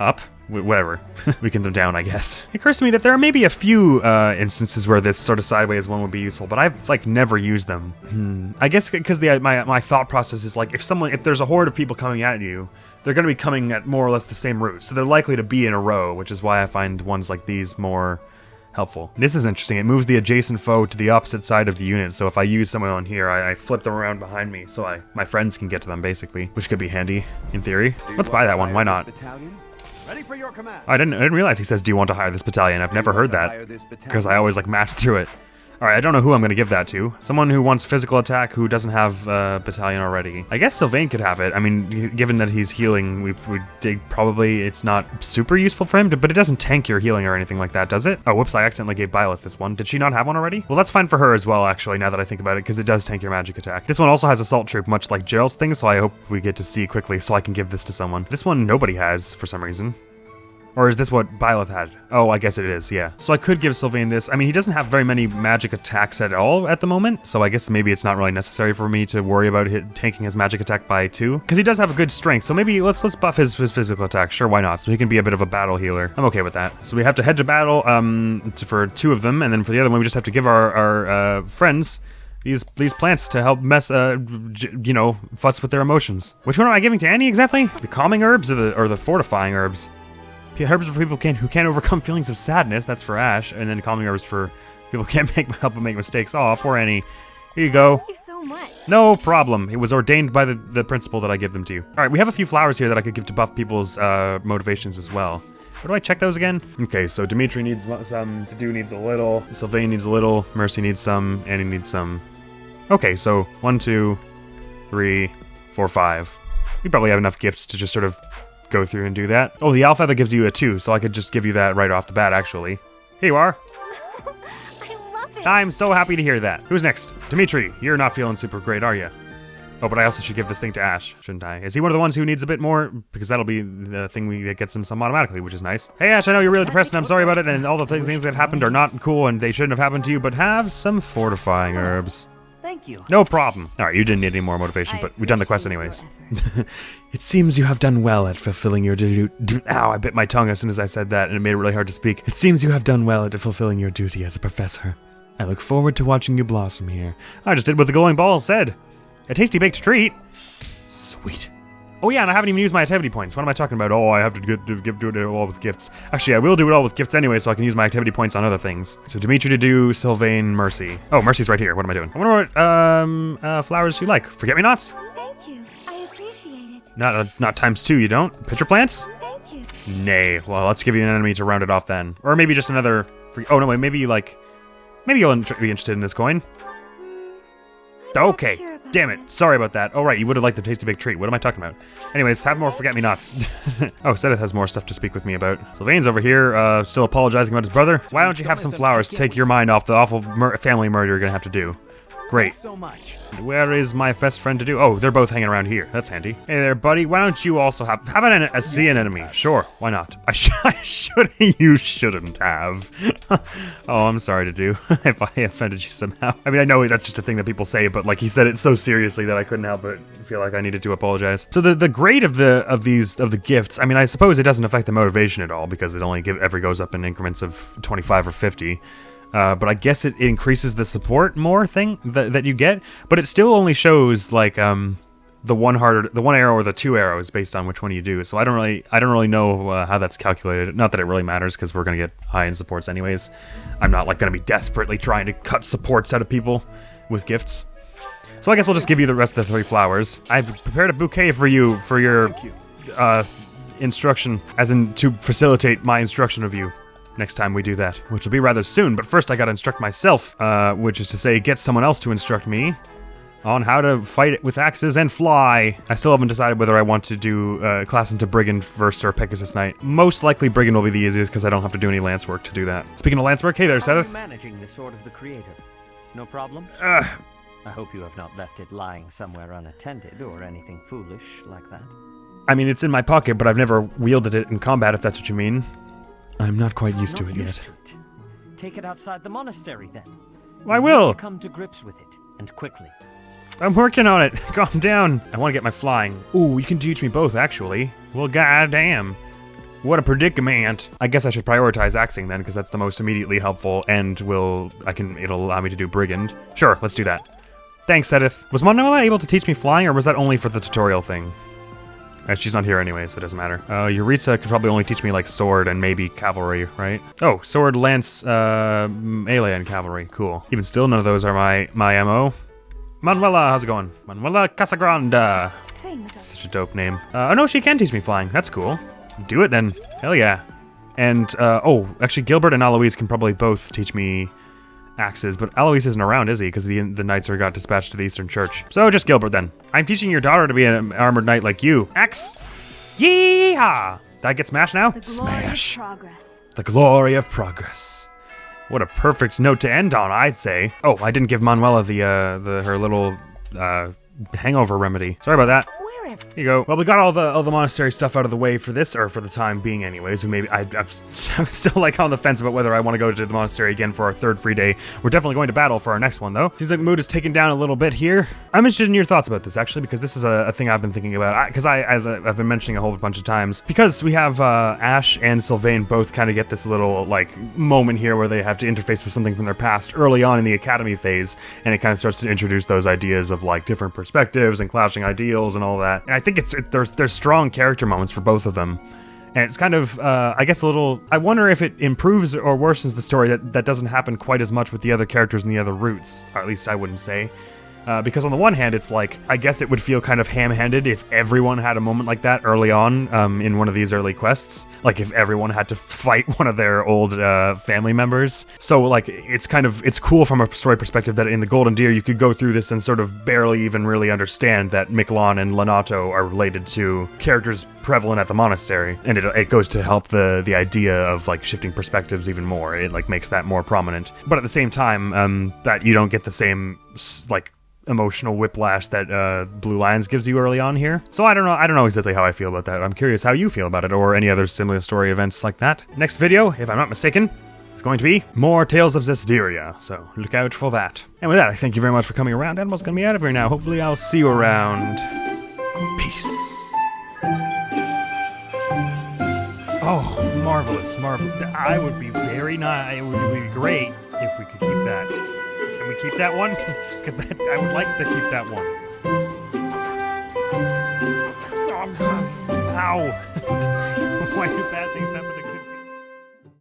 up? Whatever. Weakened them down, I guess. It occurs to me that there are maybe a few instances where this sort of sideways one would be useful, but I've like never used them. I guess because my thought process is like, if there's a horde of people coming at you, they're going to be coming at more or less the same route, so they're likely to be in a row, which is why I find ones like these more helpful. This is interesting. It moves the adjacent foe to the opposite side of the unit, so if I use someone on here, I flip them around behind me, so my friends can get to them, basically, which could be handy, in theory. Let's buy that one. Why not? Ready for your command. I didn't realize he says, do you want to hire this battalion? I've never heard that, because I always, like, match through it. Alright, I don't know who I'm going to give that to. Someone who wants physical attack who doesn't have a battalion already. I guess Sylvain could have it. I mean, given that he's healing, probably it's not super useful for him, but it doesn't tank your healing or anything like that, does it? Oh, whoops, I accidentally gave Byleth this one. Did she not have one already? Well, that's fine for her as well, actually, now that I think about it, because it does tank your magic attack. This one also has Assault Troop, much like Gerald's thing, so I hope we get to see quickly so I can give this to someone. This one nobody has, for some reason. Or is this what Byleth had? Oh, I guess it is, yeah. So I could give Sylvain this. I mean, he doesn't have very many magic attacks at all at the moment, so I guess maybe it's not really necessary for me to worry about tanking his magic attack by 2. Because he does have a good strength, so maybe let's buff his physical attack. Sure, why not? So he can be a bit of a battle healer. I'm okay with that. So we have to head to battle for 2 of them, and then for the other one, we just have to give our friends these plants to help futz with their emotions. Which one am I giving to Annie exactly? The calming herbs or the fortifying herbs? Herbs for people who can't overcome feelings of sadness. That's for Ash, and then calming herbs for people who can't help but make mistakes. Oh, poor Annie. Here you go. Thank you so much. No problem. It was ordained by the principal that I give them to you. All right, we have a few flowers here that I could give to buff people's motivations as well. Where do I check those again? Okay, so Dimitri needs some. Padu needs a little. Sylvain needs a little. Mercy needs some. Annie needs some. Okay, so 1, 2, 3, 4, 5. We probably have enough gifts to just sort of go through and do that. Oh, the owl feather gives you a 2, so I could just give you that right off the bat, actually. Here you are. I love it. I'm so happy to hear that. Who's next? Dimitri, you're not feeling super great, are you? Oh, but I also should give this thing to Ash, shouldn't I? Is he one of the ones who needs a bit more? Because that'll be the thing that gets him some automatically, which is nice. Hey, Ash, I know you're really depressed, and I'm sorry about it, and all the things that happened are not cool, and they shouldn't have happened to you, but have some fortifying herbs. Thank you. No problem. All right, you didn't need any more motivation, but we've done the quest anyways. It seems you have done well at fulfilling your duty. Ow, I bit my tongue as soon as I said that, and it made it really hard to speak. It seems you have done well at fulfilling your duty as a professor. I look forward to watching you blossom here. I just did what the glowing balls said. A tasty baked treat. Sweet. Oh yeah, and I haven't even used my activity points. What am I talking about? Oh, I have to do it all with gifts. Actually, I will do it all with gifts anyway, so I can use my activity points on other things. So Dimitri to do, Sylvain, Mercy. Oh, Mercy's right here. What am I doing? I wonder what flowers you like. Forget-me-nots? Thank you. I appreciate it. Not times 2, you don't? Pitcher plants? Thank you. Nay. Well, let's give you an enemy to round it off then. Or maybe just another... Oh, no, wait. Maybe you'll be interested in this coin. Okay. Sure about Damn it. Sorry about that. Oh, right. You would have liked the Tasty Big Treat. What am I talking about? Anyways, have more Forget-Me-Nots. Oh, Seth has more stuff to speak with me about. Sylvain's over here, still apologizing about his brother. Why don't you have some flowers to take your mind off the awful family murder you're gonna have to do? Great. So much. Where is my best friend to do? Oh, they're both hanging around here. That's handy. Hey there, buddy. Why don't you also have a sea anemone? Sure. Why not? I should. You shouldn't have. Oh, I'm sorry to do if I offended you somehow. I mean, I know that's just a thing that people say, but like he said it so seriously that I couldn't help but feel like I needed to apologize. So the grade of the gifts. I mean, I suppose it doesn't affect the motivation at all because it only ever goes up in increments of 25 or 50. But I guess it increases the support more thing that you get, but it still only shows like the one arrow or the 2 arrows based on which one you do. So I don't really know how that's calculated. Not that it really matters because we're gonna get high in supports anyways. I'm not like gonna be desperately trying to cut supports out of people with gifts. So I guess we'll just give you the rest of the 3 flowers. I've prepared a bouquet for you for your instruction, as in to facilitate my instruction of you. Next time we do that, which will be rather soon, but first I gotta instruct myself, which is to say get someone else to instruct me on how to fight it with axes and fly. I still haven't decided whether I want to do class into Brigand first or Pegasus Knight. Most likely Brigand will be the easiest because I don't have to do any lance work to do that. Speaking of lance work, hey there, Seth. How are you managing the Sword of the Creator? No problems? I hope you have not left it lying somewhere unattended or anything foolish like that. I mean, it's in my pocket, but I've never wielded it in combat, if that's what you mean. I'm not quite used to it yet. Take it outside the monastery, then. I will. You need to come to grips with it, and quickly. I'm working on it. Calm down. I want to get my flying. Ooh, you can teach me both, actually. Well, goddamn. What a predicament. I guess I should prioritize axing then, because that's the most immediately helpful, and it'll allow me to do Brigand. Sure, let's do that. Thanks, Edith. Was Manuela able to teach me flying, or was that only for the tutorial thing? She's not here anyway, so it doesn't matter. Yuritsa could probably only teach me, like, sword and maybe cavalry, right? Oh, sword, lance, melee, and cavalry. Cool. Even still, none of those are my MO. Manuela, how's it going? Manuela Casagrande. Such a dope name. Oh, no, she can teach me flying. That's cool. Do it, then. Hell yeah. And, oh, actually, Gilbert and Aloise can probably both teach me axes, but Aloise isn't around, is he? Because the knights got dispatched to the Eastern Church. So just Gilbert then. I'm teaching your daughter to be an armored knight like you. Axe! Yeehaw! Did I get smashed now? Smash! Progress. The glory of progress. What a perfect note to end on, I'd say. Oh, I didn't give Manuela her little hangover remedy. Sorry about that. Here you go. Well, we got all the monastery stuff out of the way for this, or for the time being anyways. I'm still like on the fence about whether I want to go to the monastery again for our 3rd free day. We're definitely going to battle for our next one, though. Seems like the mood is taken down a little bit here. I'm interested in your thoughts about this, actually, because this is a thing I've been thinking about. As I've been mentioning a whole bunch of times, because we have Ash and Sylvain both kind of get this little, like, moment here where they have to interface with something from their past early on in the academy phase, and it kind of starts to introduce those ideas of, like, different perspectives and clashing ideals and all that. And I think there's strong character moments for both of them. And it's kind of, I guess, a little... I wonder if it improves or worsens the story that doesn't happen quite as much with the other characters and the other routes. Or at least I wouldn't say. Because on the one hand, it's like, I guess it would feel kind of ham-handed if everyone had a moment like that early on in one of these early quests. Like if everyone had to fight one of their old family members. So like, it's cool from a story perspective that in the Golden Deer you could go through this and sort of barely even really understand that Miquelon and Lonato are related to characters prevalent at the monastery. And it goes to help the idea of like shifting perspectives even more. It like makes that more prominent. But at the same time, that you don't get the same like emotional whiplash that Blue Lions gives you early on here. So I don't know exactly how I feel about that. I'm curious how you feel about it, or any other similar story events like that. Next video, if I'm not mistaken, is going to be more Tales of Zestiria, so look out for that. And with that, I thank you very much for coming around. Admiral's gonna be out of here now. Hopefully I'll see you around. Peace. Oh, marvelous. I would be very nice. It would be great if we could keep that. Can we keep that one? Because I would like to keep that one. Oh, ow! Why do bad things happen to kids?